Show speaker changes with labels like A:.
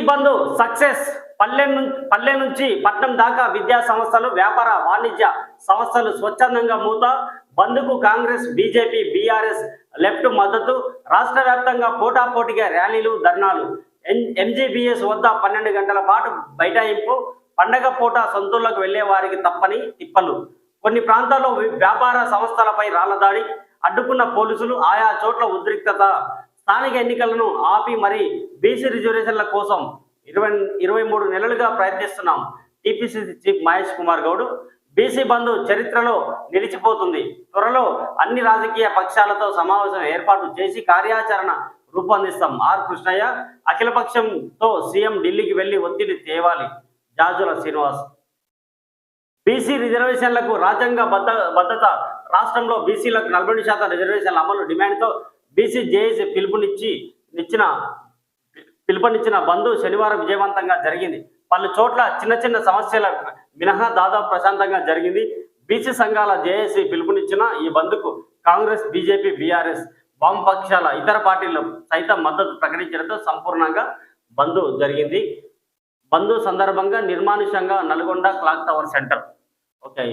A: బంద్ success. పల్లె నుంచి పట్నం దాకా విద్యా సంస్థలు, వ్యాపార వాణిజ్య సంస్థలు స్వచ్ఛందంగా మూత. బంద్కు కాంగ్రెస్, బీజేపీ, బీఆర్ఎస్, లెఫ్ట్ మద్దతు. రాష్ట్ర వ్యాప్తంగా పోటాపోటీగా ర్యాలీలు, ధర్నాలు. ఎంజీబీఎస్ వద్ద 12 గంటల పాటు బైఠాయింపు. పండగ పూట సొంతూళ్లకు వెళ్లే వారికి తప్పని తిప్పలు. కొన్ని ప్రాంతాల్లో వ్యాపార సంస్థలపై రాళ్ల దాడి, అడ్డుకున్న పోలీసులు. ఆయా చోట్ల ఉద్రిక్తత. స్థానిక ఎన్నికలను ఆపి మరీ బీసీ రిజర్వేషన్ల కోసం 23 నెలలుగా ప్రయత్నిస్తున్నాం. టీపీసీసీ చీఫ్ మహేష్ కుమార్ గౌడ్. బీసీ బంద్ చరిత్రలో నిలిచిపోతుంది. త్వరలో అన్ని రాజకీయ పక్షాలతో సమావేశం ఏర్పాటు చేసి కార్యాచరణ రూపొందిస్తాం. ఆర్ కృష్ణయ్య. అఖిలపక్షంతో సీఎం ఢిల్లీకి వెళ్లి ఒత్తిడి తేవాలి. జాజుల శ్రీనివాస్. బీసీ రిజర్వేషన్లకు రాజ్యాంగ భద్రత. రాష్ట్రంలో బీసీలకు 40% రిజర్వేషన్ల అమలు డిమాండ్తో బీసీ జేఏసీ పిలుపునిచ్చిన బంద్ శనివారం విజయవంతంగా జరిగింది. పలు చోట్ల చిన్న సమస్యల మినహా దాదాపు ప్రశాంతంగా జరిగింది. బీసీ సంఘాల జేఏసీ పిలుపునిచ్చిన ఈ బంద్కు కాంగ్రెస్, బీజేపీ, బీఆర్ఎస్, వామపక్షాల ఇతర పార్టీలు సైతం మద్దతు ప్రకటించడంతో సంపూర్ణంగా బంద్ జరిగింది. బంద్ సందర్భంగా నిర్మానుష్యంగా Nalgonda clock tower centre. Okay.